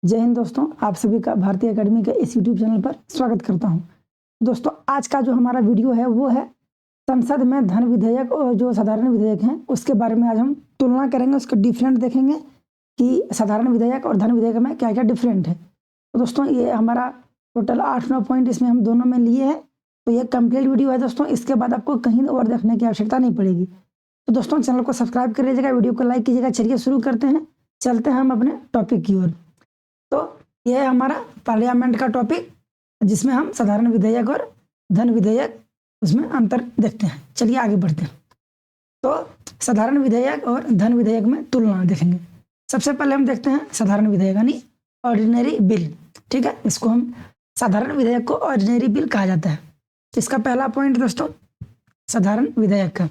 जय हिंद दोस्तों, आप सभी का भारतीय एकेडमी के इस यूट्यूब चैनल पर स्वागत करता हूं। दोस्तों, आज का जो हमारा वीडियो है वो है संसद में धन विधेयक और जो साधारण विधेयक हैं उसके बारे में आज हम तुलना करेंगे, उसका डिफरेंट देखेंगे कि साधारण विधेयक और धन विधेयक में क्या क्या डिफरेंट है। तो दोस्तों, ये हमारा टोटल 8-9 पॉइंट इसमें हम दोनों में लिए हैं। तो ये कंप्लीट वीडियो है दोस्तों, इसके बाद आपको कहीं और देखने की आवश्यकता नहीं पड़ेगी। तो दोस्तों, चैनल को सब्सक्राइब कर लीजिएगा, वीडियो को लाइक कीजिएगा। चलिए शुरू करते हैं, चलते हैं हम अपने टॉपिक की ओर। तो यह है हमारा पार्लियामेंट का टॉपिक, जिसमें हम साधारण विधेयक और धन विधेयक उसमें अंतर देखते हैं। चलिए आगे बढ़ते हैं। तो साधारण विधेयक और धन विधेयक में तुलना देखेंगे। सबसे पहले हम देखते हैं साधारण विधेयक यानी ऑर्डिनरी बिल। ठीक है, इसको हम साधारण विधेयक को ऑर्डिनरी बिल कहा जाता है। इसका पहला पॉइंट दोस्तों, साधारण विधेयक का,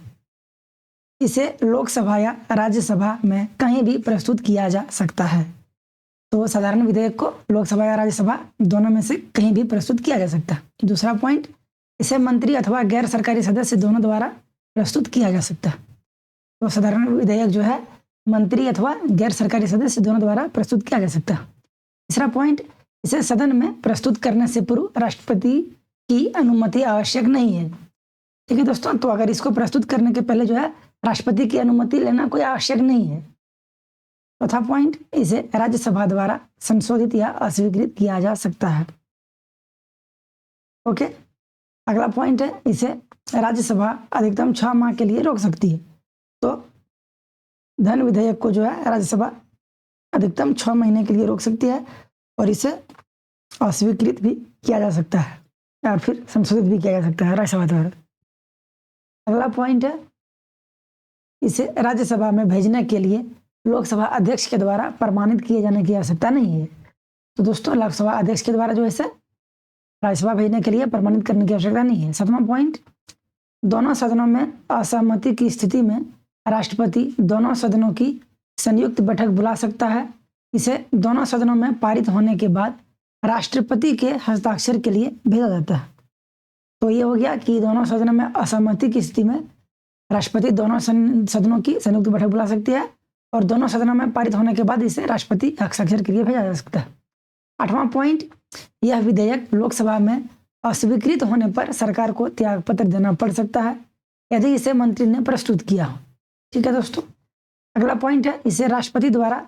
इसे लोकसभा या राज्यसभा में कहीं भी प्रस्तुत किया जा सकता है। तो साधारण विधेयक को लोकसभा या राज्यसभा दोनों में से कहीं भी प्रस्तुत किया जा सकता है। दूसरा पॉइंट, इसे मंत्री अथवा गैर सरकारी सदस्य दोनों द्वारा प्रस्तुत किया जा सकता है। तो साधारण विधेयक जो है मंत्री अथवा गैर सरकारी सदस्य दोनों द्वारा प्रस्तुत किया जा सकता है। तीसरा पॉइंट, इसे सदन में प्रस्तुत करने से पूर्व राष्ट्रपति की अनुमति आवश्यक नहीं है। ठीक है दोस्तों, तो अगर इसको प्रस्तुत करने के पहले जो है राष्ट्रपति की अनुमति लेना कोई आवश्यक नहीं है। चौथा पॉइंट, इसे राज्यसभा द्वारा संशोधित या अस्वीकृत किया जा सकता है। ओके, अगला पॉइंट है, इसे राज्यसभा अधिकतम 6 माह के लिए रोक सकती है। तो धन विधेयक को जो है राज्यसभा अधिकतम 6 महीने के लिए रोक सकती है और इसे अस्वीकृत भी किया जा सकता है या फिर संशोधित भी किया जा सकता है राज्यसभा द्वारा। अगला पॉइंट है, इसे राज्यसभा में भेजने के लिए लोकसभा अध्यक्ष के द्वारा प्रमाणित किए जाने की आवश्यकता नहीं है। तो दोस्तों, लोकसभा अध्यक्ष के द्वारा जो है इसे राज्यसभा भेजने के लिए प्रमाणित करने की आवश्यकता नहीं है। सातवां पॉइंट, दोनों सदनों में असहमति की स्थिति में राष्ट्रपति दोनों सदनों की संयुक्त बैठक बुला सकता है। इसे दोनों सदनों में पारित होने के बाद राष्ट्रपति के हस्ताक्षर के लिए भेजा जाता है। तो ये हो गया कि दोनों सदनों में असहमति की स्थिति में राष्ट्रपति दोनों सदनों की संयुक्त बैठक बुला सकती है और दोनों सदनों में पारित होने के बाद इसे राष्ट्रपति हस्ताक्षर के लिए भेजा जा सकता है। आठवां पॉइंट, यह विधेयक लोकसभा में अस्वीकृत होने पर सरकार को त्यागपत्र देना पड़ सकता है यदि इसे मंत्री ने प्रस्तुत किया हो। ठीक है दोस्तों, अगला पॉइंट है, इसे राष्ट्रपति द्वारा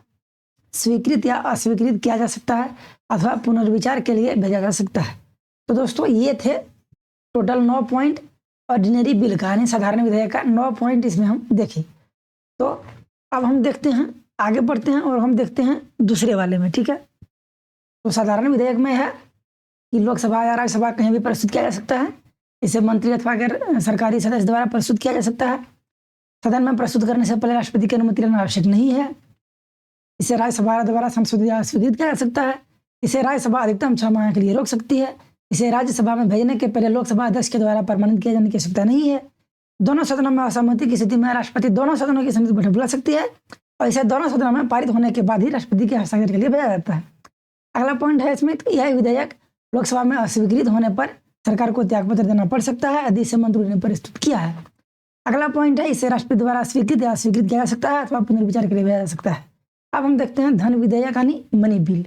स्वीकृत या अस्वीकृत किया जा सकता है अथवा पुनर्विचार के लिए भेजा जा सकता है। तो दोस्तों, ये थे टोटल 9 पॉइंट ऑर्डिनरी बिल का यानी साधारण विधेयक का 9 पॉइंट इसमें हम देखे। तो अब हम देखते हैं, आगे बढ़ते हैं और हम देखते हैं दूसरे वाले में। ठीक है, तो साधारण विधेयक में है कि लोकसभा या राज्यसभा कहीं भी प्रस्तुत किया जा सकता है। इसे मंत्री अथवा गैर सरकारी सदस्य द्वारा प्रस्तुत किया जा सकता है। सदन में प्रस्तुत करने से पहले राष्ट्रपति की अनुमति लेना आवश्यक नहीं है। इसे राज्यसभा द्वारा संशोधित या स्वीकृत किया जा सकता है। इसे राज्यसभा अधिकतम 6 माह के लिए रोक सकती है। इसे राज्यसभा में भेजने के पहले लोकसभा अध्यक्ष के द्वारा प्रमाणित किए जाने की आवश्यकता नहीं है। दोनों सदनों में असहमति की स्थिति में राष्ट्रपति दोनों सदनों की संयुक्त बैठक बुला सकती है और इसे दोनों सदनों में पारित होने के बाद ही राष्ट्रपति के हस्ताक्षर के लिए भेजा जाता है। अगला पॉइंट है इसमें, यह विधेयक लोकसभा में अस्वीकृत होने पर सरकार को त्यागपत्र देना पड़ सकता है यदि इसे मंत्री ने प्रस्तुत किया है। अगला पॉइंट है, इसे राष्ट्रपति द्वारा स्वीकृत या अस्वीकृत किया जा सकता है अथवा पुनर्विचार के लिए भेजा जा सकता है। अब हम देखते हैं धन विधेयक यानी मनी बिल।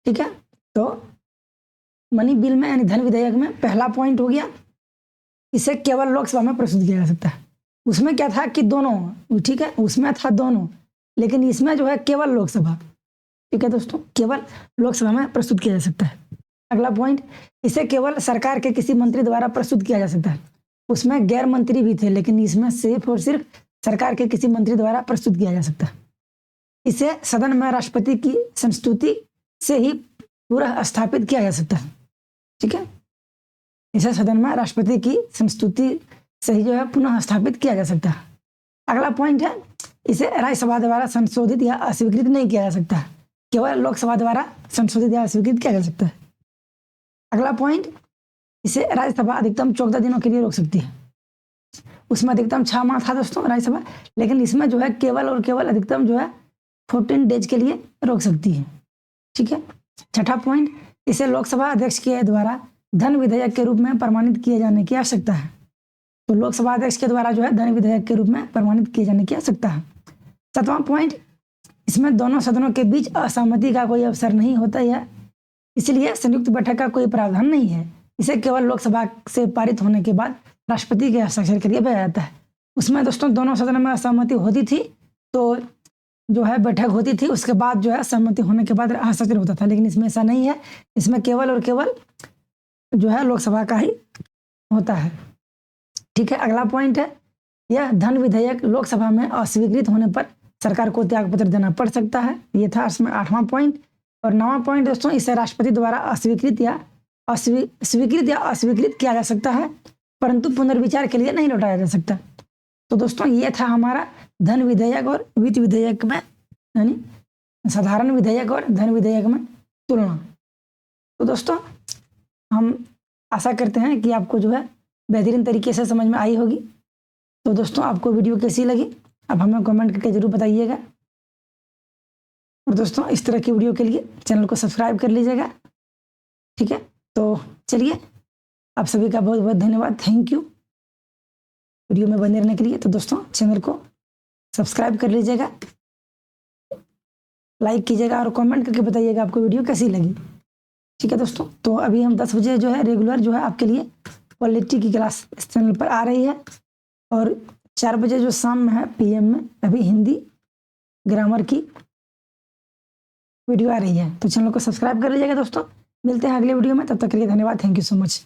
ठीक है, तो मनी बिल में यानी धन विधेयक में पहला पॉइंट हो गया, इसे केवल लोकसभा में प्रस्तुत किया जा सकता है। उसमें क्या था कि दोनों, ठीक है, उसमें था दोनों, लेकिन इसमें जो है केवल लोकसभा। ठीक है दोस्तों, केवल लोकसभा में प्रस्तुत किया जा सकता है। अगला पॉइंट, इसे केवल सरकार के किसी मंत्री द्वारा प्रस्तुत किया जा सकता है। उसमें गैर मंत्री भी थे, लेकिन इसमें सिर्फ और सिर्फ सरकार के किसी मंत्री द्वारा प्रस्तुत किया जा सकता है। इसे सदन में राष्ट्रपति की संस्तुति से ही पूरा स्थापित किया जा सकता है। ठीक है, इसे सदन में राष्ट्रपति की संस्तुति से ही जो है पुनः स्थापित किया जा सकता है। अगला पॉइंट है, इसे राज्यसभा द्वारा संशोधित या अस्वीकृत नहीं किया जा सकता है, केवल लोकसभा द्वारा संशोधित या अस्वीकृत किया जा सकता है। अगला पॉइंट, इसे राज्यसभा अधिकतम 14 दिनों के लिए रोक सकती है। उसमें अधिकतम 6 माह था दोस्तों राज्यसभा, लेकिन इसमें जो है केवल और केवल अधिकतम जो है 14 डेज के लिए रोक सकती है। ठीक है, छठा पॉइंट, इसे लोकसभा अध्यक्ष के द्वारा धन विधेयक के रूप में प्रमाणित किए जाने की आवश्यकता है। तो लोकसभा अध्यक्ष के द्वारा जो है धन विधेयक के रूप में प्रमाणित किए जाने की आवश्यकता है। सातवां पॉइंट, इसमें दोनों सदनों के बीच असहमति का कोई अवसर नहीं होता है, इसलिए संयुक्त बैठक का कोई प्रावधान नहीं है। इसे केवल लोकसभा से पारित होने के बाद राष्ट्रपति के हस्ताक्षर के लिए भेजा जाता है। उसमें दोस्तों दोनों सदनों में असहमति होती थी तो जो है बैठक होती थी, उसके बाद जो है सहमति होने के बाद हस्ताक्षर होता था, लेकिन इसमें ऐसा नहीं है। इसमें केवल और केवल जो है लोकसभा का ही होता है। ठीक है, अगला पॉइंट है, यह धन विधेयक लोकसभा में अस्वीकृत होने पर सरकार को त्यागपत्र देना पड़ सकता है। ये था इसमें 8वां पॉइंट। और 9वां पॉइंट दोस्तों, इसे राष्ट्रपति द्वारा स्वीकृत या अस्वीकृत किया जा सकता है, परंतु पुनर्विचार के लिए नहीं लौटाया जा सकता। तो दोस्तों ये था हमारा धन विधेयक और वित्त विधेयक में, यानी साधारण विधेयक और धन विधेयक में तुलना। तो दोस्तों हम आशा करते हैं कि आपको जो है बेहतरीन तरीके से समझ में आई होगी। तो दोस्तों आपको वीडियो कैसी लगी अब हमें कमेंट करके जरूर बताइएगा। और दोस्तों इस तरह की वीडियो के लिए चैनल को सब्सक्राइब कर लीजिएगा। ठीक है, तो चलिए आप सभी का बहुत बहुत धन्यवाद, थैंक यू वीडियो में बने रहने के लिए। तो दोस्तों चैनल को सब्सक्राइब कर लीजिएगा, लाइक कीजिएगा और कमेंट करके बताइएगा आपको वीडियो कैसी लगी। ठीक है दोस्तों, तो अभी हम 10 बजे जो है रेगुलर जो है आपके लिए पॉलिटी की क्लास इस चैनल पर आ रही है, और 4 बजे जो शाम में है PM में अभी हिंदी ग्रामर की वीडियो आ रही है। तो चैनल को सब्सक्राइब कर लीजिएगा दोस्तों। मिलते हैं अगले वीडियो में, तब तक के लिए धन्यवाद, थैंक यू सो मच।